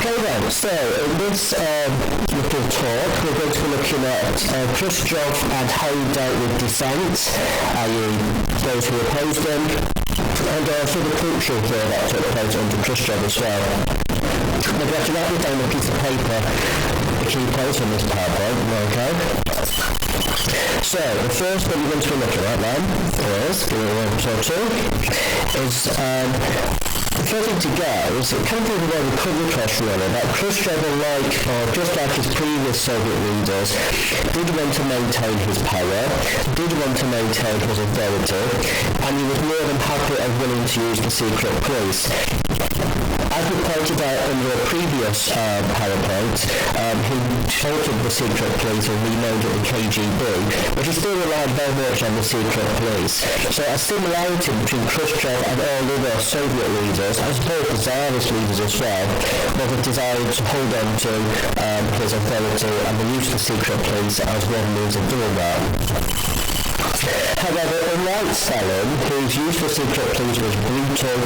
Okay then, so in this little talk we're going to be looking at Khrushchev and how he dealt with dissent, i.e. those who opposed him, and also the culture war that took place under Khrushchev as well. Now we have to write it down on a piece of paper, the key points on this PowerPoint, okay? So the first one we're going to be looking at then is, the first thing to get is it kind of a very cover across really that Khrushchev, just like his previous Soviet leaders, did want to maintain his power, did want to maintain his authority, and he was more than happy and willing to use the secret police. As we pointed out in the previous PowerPoint, he altered the secret police and renamed it the KGB, but he still relied very much on the secret police. So a similarity between Khrushchev and all other Soviet leaders, I suppose the Tsarist leaders as well, was a desire to hold on to his authority and the use of the secret police as one means of doing that. However, unlike Stalin, whose use of secret police was brutal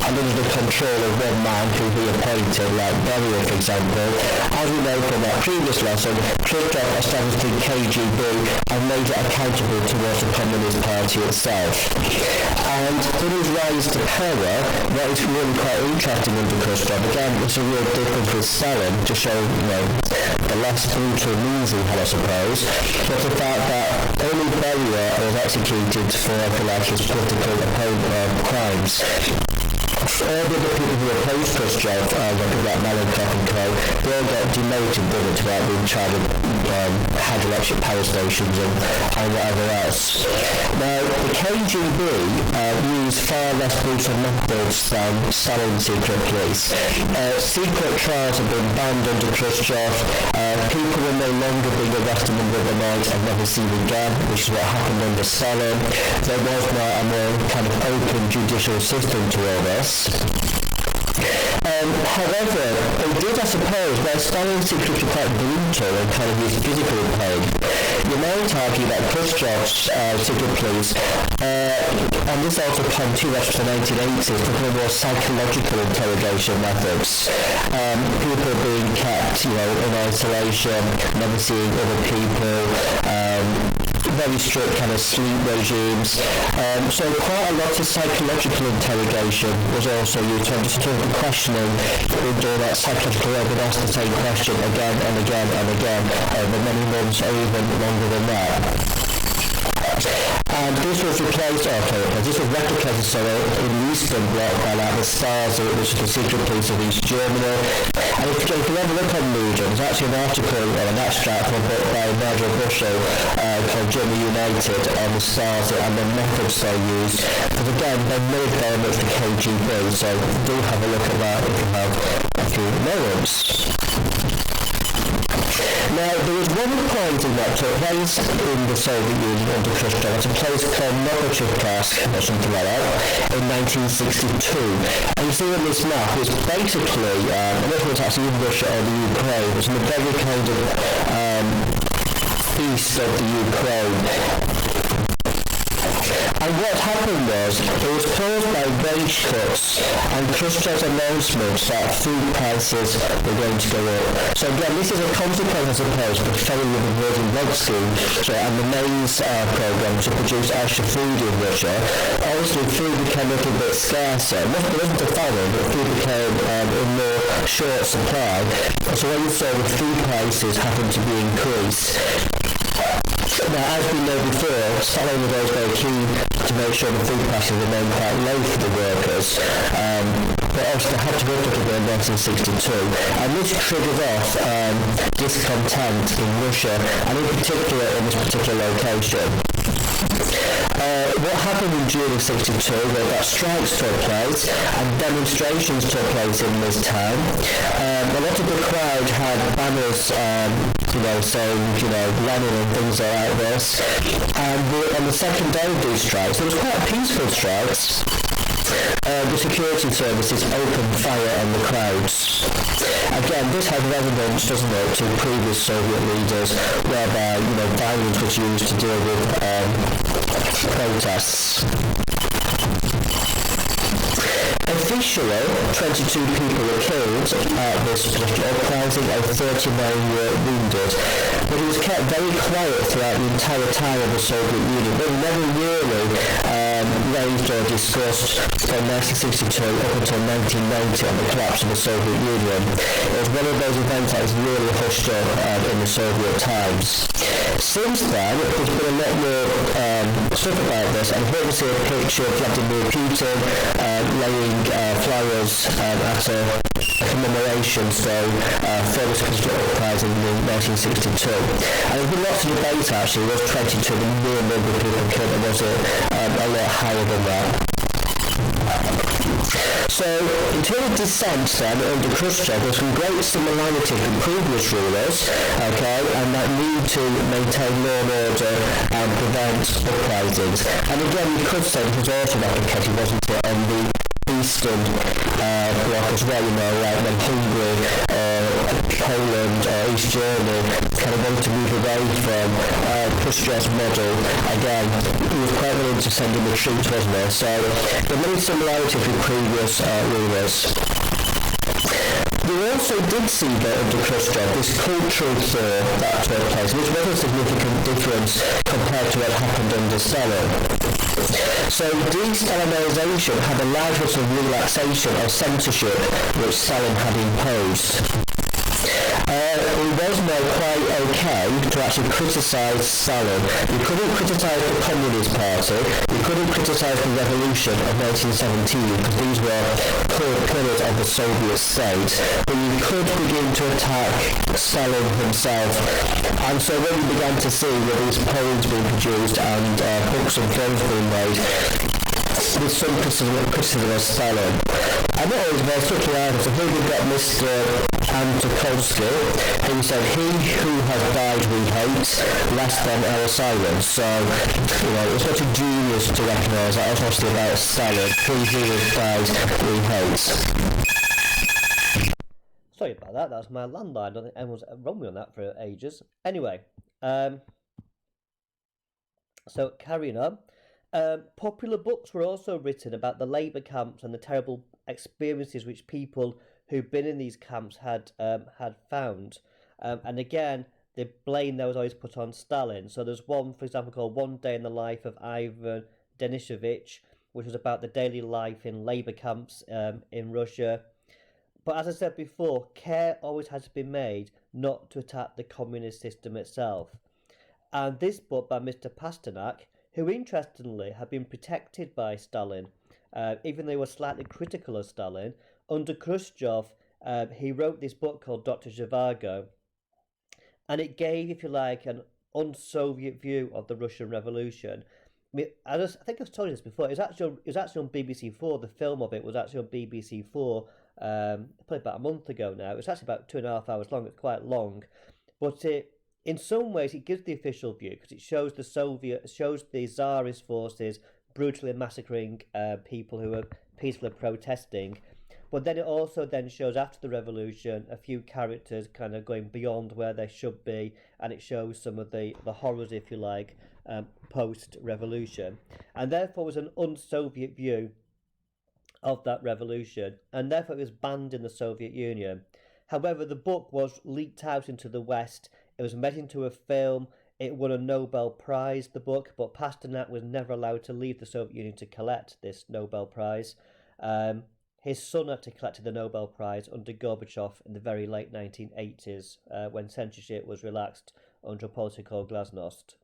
and under the control of one man who he appointed, like Beria for example, as we know from that previous lesson, Khrushchev established the KGB and made it accountable towards the Communist Party itself. And in his rise to power, what is really quite interesting under Khrushchev, again, it's a real difference with Stalin, to show, the less brutal means he had, I suppose, but the fact that only Beria was executed for, his political crimes. All the other people who opposed Khrushchev, like Malenkov and co, they all got demoted without being tried to had electric power stations and whatever else. Now, the KGB used far less brutal methods than Stalin's secret police. Secret trials have been banned under Khrushchev. People were no longer being arrested in the middle of the night and never seen again, which is what happened under Stalin. There was now a more kind of open judicial system to all this. However, it did, I suppose, where Stalin's secret was quite brutal and kind of his physical pain, you might argue that Khrushchev's secret police, and this also upon two after the 1980s, were more psychological interrogation methods. People being kept, in isolation, never seeing other people, very strict kind of sleep regimes. So quite a lot of psychological interrogation was also used to understand the questioning during that psychological work, and ask the same question again and again and again over many months or even longer than that. And this was replicated in the Eastern Bloc by the Stasi, which is the secret police of East Germany. And if you ever look on Media, there's actually an article or an extract from a book by Nigel Bushell called Germany United on the Stasi and the methods they used. But again, they mirrored very much the KGB, so do have a look at that if you have a few moments. Now, there was one point in that took place in the Soviet Union under Khrushchev at a place called Novocherkassk, or something like that, in 1962. And you see on this map, it's basically, I don't know if it's actually in Russia or the Ukraine, it's in the very kind of east of the Ukraine. And what happened was, it was caused by wage cuts and Khrushchev's announcements that food prices were going to go up. So again, this is a consequence, I suppose, of the failure of the Golden Red scheme and the maize program to produce extra food in Russia. Obviously, food became a little bit scarcer. It wasn't a famine, but food became in more short supply. So when you saw the food prices happen to be increased. Now, as we know before, Stalin was always very keen to make sure the food prices remained quite low for the workers, but also they had to go up again in 1962, and this triggered off discontent in Russia, and in particular in this particular location. What happened in June of 62 was that strikes took place and demonstrations took place in this town. A lot of the crowd had banners, saying, Lenin and things like this. And on the second day of these strikes, it was quite peaceful strikes. The security services opened fire on the crowds. Again, this has relevance, doesn't it, to previous Soviet leaders, whereby violence was used to deal with protests. A Officially, 22 people were killed at this political uprising and 39 were wounded, but it was kept very quiet throughout the entire time of the Soviet Union. They never really raised or discussed from 1962 up until 1990 on the collapse of the Soviet Union. It was one of those events that was really hushed up in the Soviet times. Since then, there's been a lot more stuff about this, and here we see a picture of Vladimir Putin laying flowers at a commemoration stone for this political uprising in 1962. And there's been lots of debate actually, was 22 the real number of people killed, or was it a lot higher than that? So, in terms of dissent then, under Khrushchev, there's some great similarity from previous rulers, okay, and that need to maintain law and order and prevent uprisings. And again, you could say it was also replicated, wasn't it, on the Eastern bloc as well, you know, like when Hungary, Poland, East Germany kind of wanted to move away from Khrushchev's model. Again, he was quite willing to send in the troops, wasn't there? So there are many similarities with previous rulers. We also did see that under Khrushchev, this cultural thaw that took place, which was a significant difference compared to what happened under Stalin. So de-Stalinisation had allowed for some relaxation of censorship which Stalin had imposed. It was now quite okay to actually criticise Stalin. You couldn't criticise the Communist Party, you couldn't criticise the revolution of 1917 because these were core pillars of the Soviet state, but you could begin to attack Stalin himself. And so when you began to see that these poems being produced and books and films being made with some criticism of Stalin. And not always very subtly either. So here we've got Mr. Antokolsky, who said, "He who has died we hate, less than our silence." So, you know, it's not a genius to recognise that. It's obviously about Stalin. He who has died we hate. Sorry about that. That was my landline. I don't think anyone's run me on that for ages. Anyway, so carrying on. Popular books were also written about the labour camps and the terrible experiences which people who'd been in these camps had found. And again, the blame there was always put on Stalin. So there's one, for example, called One Day in the Life of Ivan Denisovich, which was about the daily life in labour camps in Russia. But as I said before, care always has to be made not to attack the communist system itself. And this book by Mr. Pasternak, who interestingly had been protected by Stalin, even though he was slightly critical of Stalin. Under Khrushchev, he wrote this book called Dr. Zhivago, and it gave, if you like, an un-Soviet view of the Russian Revolution. I mean, I think I've told you this before. It was actually on BBC 4. The film of it was actually on BBC 4, probably about a month ago now. It was actually about 2.5 hours long. It's quite long, but in some ways, it gives the official view because it shows the Tsarist forces brutally massacring people who are peacefully protesting. But then it also then shows after the revolution a few characters kind of going beyond where they should be, and it shows some of the horrors, if you like, post-revolution. And therefore was an un-Soviet view of that revolution, and therefore it was banned in the Soviet Union. However, the book was leaked out into the West. It was made into a film. It won a Nobel Prize, the book, but Pasternak was never allowed to leave the Soviet Union to collect this Nobel Prize. His son actually collected the Nobel Prize under Gorbachev in the very late 1980s, when censorship was relaxed under a policy called Glasnost.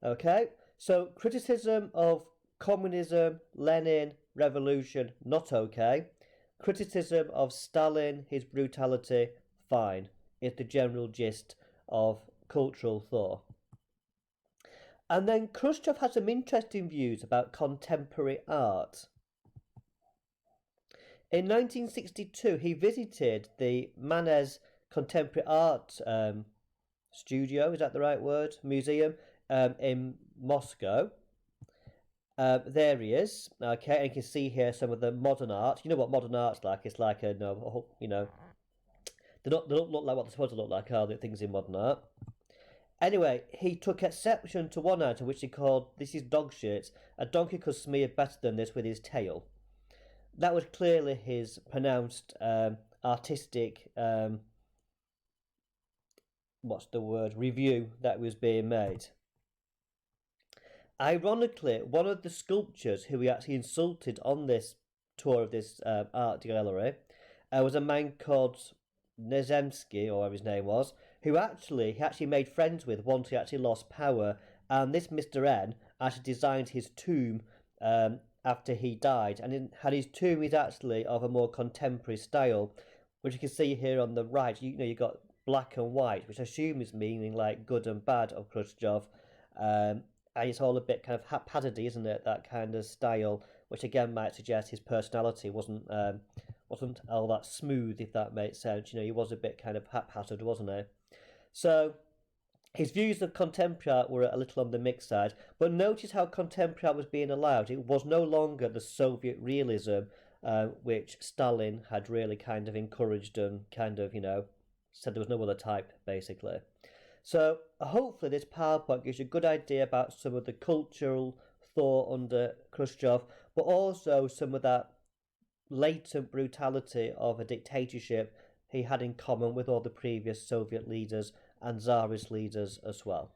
Okay, so criticism of communism, Lenin, revolution, not okay. Criticism of Stalin, his brutality, fine. Is the general gist of cultural thaw. And then Khrushchev had some interesting views about contemporary art. In 1962, he visited the Manez Contemporary Art Studio, is that the right word? Museum in Moscow. There he is. Okay, and you can see here some of the modern art. You know what modern art's like? It's like they don't look like what they're supposed to look like, are they? Things in modern art. Anyway, he took exception to one item which he called, this is dog shit, a donkey could smear better than this with his tail. that was clearly his pronounced artistic review that was being made. Ironically, one of the sculptors who he actually insulted on this tour of this art gallery was a man called Nezemsky, or whatever his name was, who he actually made friends with once he actually lost power, and this Mr. N actually designed his tomb after he died, and his tomb is actually of a more contemporary style, which you can see here on the right. You got black and white, which I assume is meaning like good and bad of Khrushchev, and it's all a bit kind of haphazardy, isn't it? That kind of style, which again might suggest his personality wasn't all that smooth, if that makes sense. He was a bit kind of haphazard, wasn't he? So his views of contemporary art were a little on the mixed side, but notice how contemporary art was being allowed. It was no longer the Soviet realism, which Stalin had really kind of encouraged and kind of, said there was no other type, basically. So hopefully this PowerPoint gives you a good idea about some of the cultural thought under Khrushchev, but also some of that latent brutality of a dictatorship he had in common with all the previous Soviet leaders and Tsarist leaders as well.